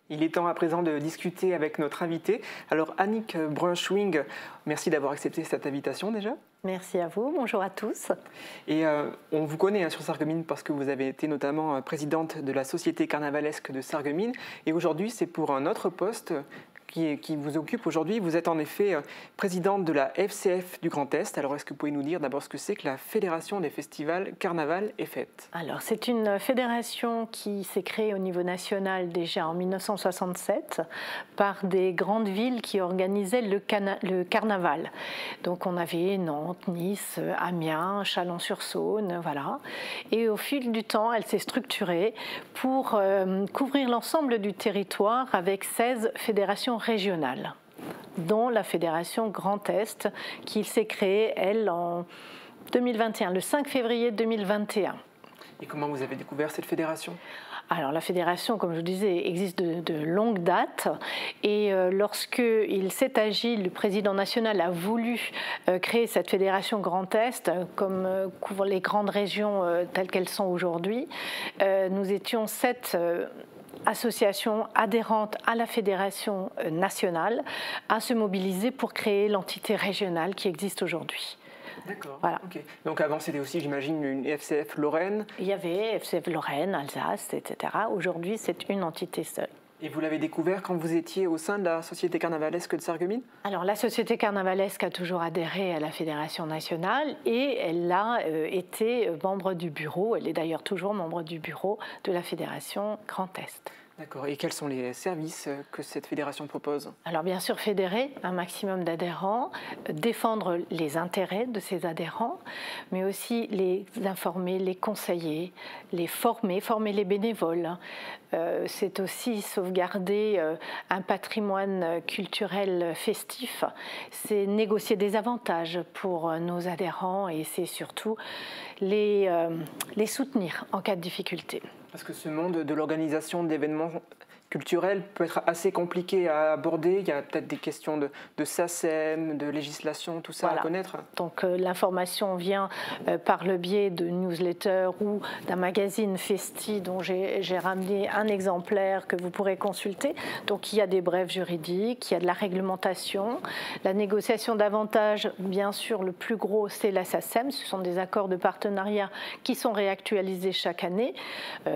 Il est temps à présent de discuter avec notre invité. Alors Annick Brunschwing, merci d'avoir accepté cette invitation déjà. Merci à vous, bonjour à tous. Et on vous connaît sur Sarreguemines parce que vous avez été notamment présidente de la Société carnavalesque de Sarreguemines. Et aujourd'hui, c'est pour un autre poste qui vous occupe aujourd'hui. Vous êtes en effet présidente de la FCF du Grand Est. Alors est-ce que vous pouvez nous dire d'abord ce que c'est que la Fédération des festivals carnaval et fêtes? Alors c'est une fédération qui s'est créée au niveau national déjà en 1967 par des grandes villes qui organisaient le carnaval. Donc on avait Nantes, Nice, Amiens, Chalon-sur-Saône, voilà. Et au fil du temps, elle s'est structurée pour couvrir l'ensemble du territoire avec 16 fédérations régionales, dont la Fédération Grand Est, qui s'est créée, elle, en 2021, le 5 février 2021. Et comment vous avez découvert cette fédération ? Alors la fédération, comme je vous disais, existe de longue date et lorsqu'il s'est agi, le président national a voulu créer cette fédération Grand Est, comme couvre les grandes régions telles qu'elles sont aujourd'hui, nous étions 7 associations adhérentes à la fédération nationale à se mobiliser pour créer l'entité régionale qui existe aujourd'hui. D'accord. Voilà. Okay. Donc avant c'était aussi, j'imagine, une FCF Lorraine. Il y avait FCF Lorraine, Alsace, etc. Aujourd'hui c'est une entité seule. Et vous l'avez découvert quand vous étiez au sein de la Société carnavalesque de Sarreguemines ? Alors la Société carnavalesque a toujours adhéré à la Fédération nationale et elle a été membre du bureau, elle est d'ailleurs toujours membre du bureau de la Fédération Grand Est. D'accord. Et quels sont les services que cette fédération propose ? Alors bien sûr, fédérer un maximum d'adhérents, défendre les intérêts de ces adhérents, mais aussi les informer, les conseiller, les former les bénévoles. C'est aussi sauvegarder un patrimoine culturel festif, c'est négocier des avantages pour nos adhérents et c'est surtout les soutenir en cas de difficulté. Parce que ce monde de l'organisation d'événements culturels peut être assez compliqué à aborder. Il y a peut-être des questions de SACEM, de législation, tout ça à connaître. Donc l'information vient par le biais de newsletters ou d'un magazine Festi dont j'ai ramené un exemplaire que vous pourrez consulter. Donc il y a des brèves juridiques, il y a de la réglementation, la négociation d'avantages, bien sûr le plus gros c'est la SACEM, ce sont des accords de partenariat qui sont réactualisés chaque année,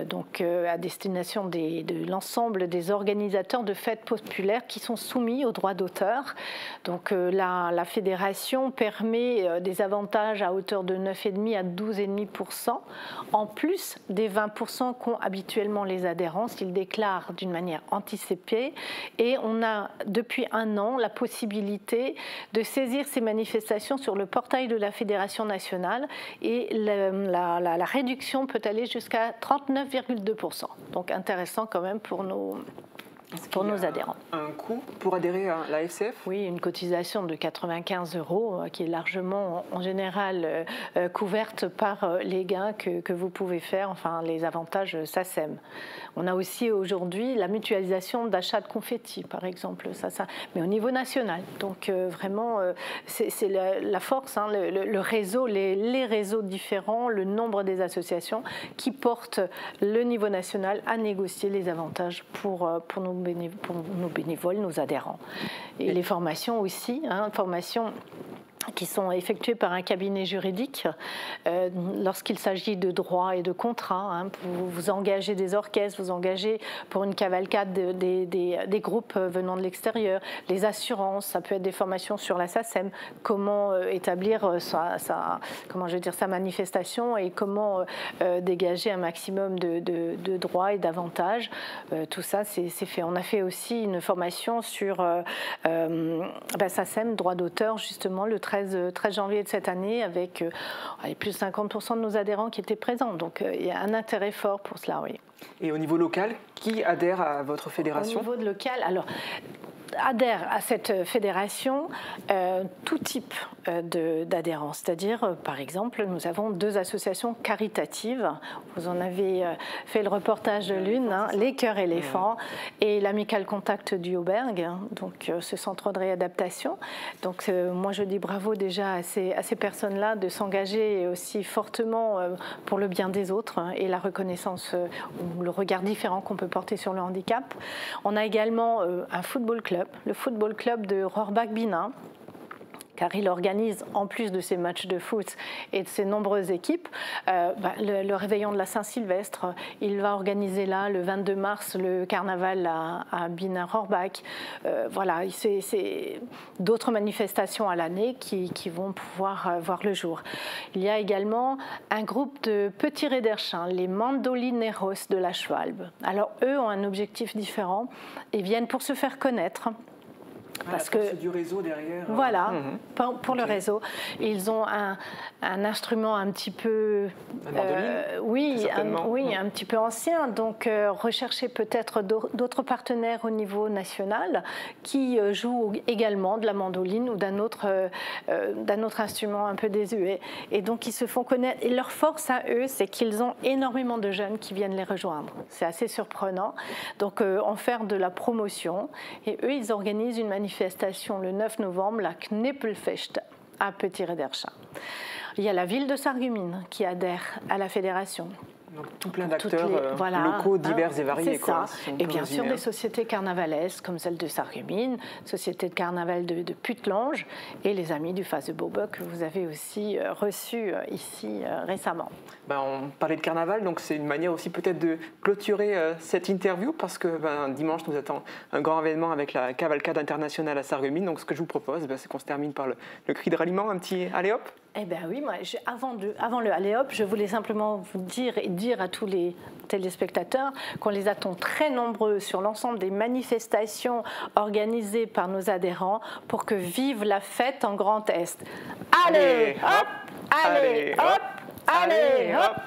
donc à destination de l'ensemble des organisateurs de fêtes populaires qui sont soumis aux droits d'auteur. Donc la fédération permet des avantages à hauteur de 9,5 à 12,5%, en plus des 20% qu'ont habituellement les adhérents s'ils déclarent d'une manière anticipée. Et on a depuis un an la possibilité de saisir ces manifestations sur le portail de la Fédération nationale et la réduction peut aller jusqu'à 39,2%. Donc intéressant quand même pour nos adhérents. Un coût pour adhérer à la FCF ? Oui, une cotisation de 95 € qui est largement en général couverte par les gains que vous pouvez faire, enfin les avantages SACEM. On a aussi aujourd'hui la mutualisation d'achat de confettis, par exemple, mais au niveau national. Donc vraiment, c'est la force, hein, le réseau, les réseaux différents, le nombre des associations qui portent le niveau national à négocier les avantages pour nos bénévoles, nos adhérents. Et les formations aussi, formations qui sont effectuées par un cabinet juridique lorsqu'il s'agit de droits et de contrats. Vous engagez des orchestres, vous engagez pour une cavalcade des groupes venant de l'extérieur, les assurances, ça peut être des formations sur la SACEM, comment établir sa manifestation et comment dégager un maximum de droits et d'avantages. Tout ça, c'est fait. On a fait aussi une formation sur SACEM, droit d'auteur, justement, le 13 janvier de cette année avec plus de 50% de nos adhérents qui étaient présents. Donc il y a un intérêt fort pour cela, oui. Et au niveau local, qui adhère à votre fédération ? Au niveau local, alors adhère à cette fédération tout type d'adhérents. C'est-à-dire, par exemple, nous avons 2 associations caritatives. Vous en avez fait le reportage de l'une, Les Cœurs Éléphants, et l'Amical Contact du Aubergue, donc ce centre de réadaptation. Donc moi je dis bravo déjà à ces personnes-là de s'engager aussi fortement pour le bien des autres et la reconnaissance ou le regard différent qu'on peut porter sur le handicap. On a également un football club, le football club de Rohrbach-Binin, car il organise, en plus de ses matchs de foot et de ses nombreuses équipes, le réveillon de la Saint-Sylvestre. Il va organiser là, le 22 mars, le carnaval à Binin-Rohrbach. Voilà, c'est d'autres manifestations à l'année qui vont pouvoir voir le jour. Il y a également un groupe de petits Rederchins, les Mandolineros de la Schwalbe. Alors, eux ont un objectif différent et viennent pour se faire connaître. Parce que du réseau derrière. Voilà, pour le réseau. Ils ont un instrument un petit peu, oui, un petit peu ancien. Donc, rechercher peut-être d'autres partenaires au niveau national qui jouent également de la mandoline ou d'un autre instrument un peu désuet. Et donc, ils se font connaître. Et leur force à eux, c'est qu'ils ont énormément de jeunes qui viennent les rejoindre. C'est assez surprenant. Donc, en faire de la promotion. Et eux, ils organisent une manifestation le 9 novembre, la Knippelfest à Petit Rederchin. Il y a la ville de Sarreguemines qui adhère à la fédération. Donc tout plein d'acteurs locaux divers et variés. C'est ça. Et bien sûr des sociétés carnavalesques comme celle de Sarreguemines, société de carnaval de Putelange et les amis du Phase de Beaubec que vous avez aussi reçus ici récemment. On parlait de carnaval, donc c'est une manière aussi peut-être de clôturer cette interview parce que dimanche nous attend un grand événement avec la cavalcade internationale à Sarreguemines. Donc ce que je vous propose, c'est qu'on se termine par le cri de ralliement, un petit allez hop. Eh bien oui, moi, avant le allez hop, je voulais simplement vous dire à tous les téléspectateurs qu'on les attend très nombreux sur l'ensemble des manifestations organisées par nos adhérents pour que vive la fête en Grand Est. Allez hop, allez hop, allez hop.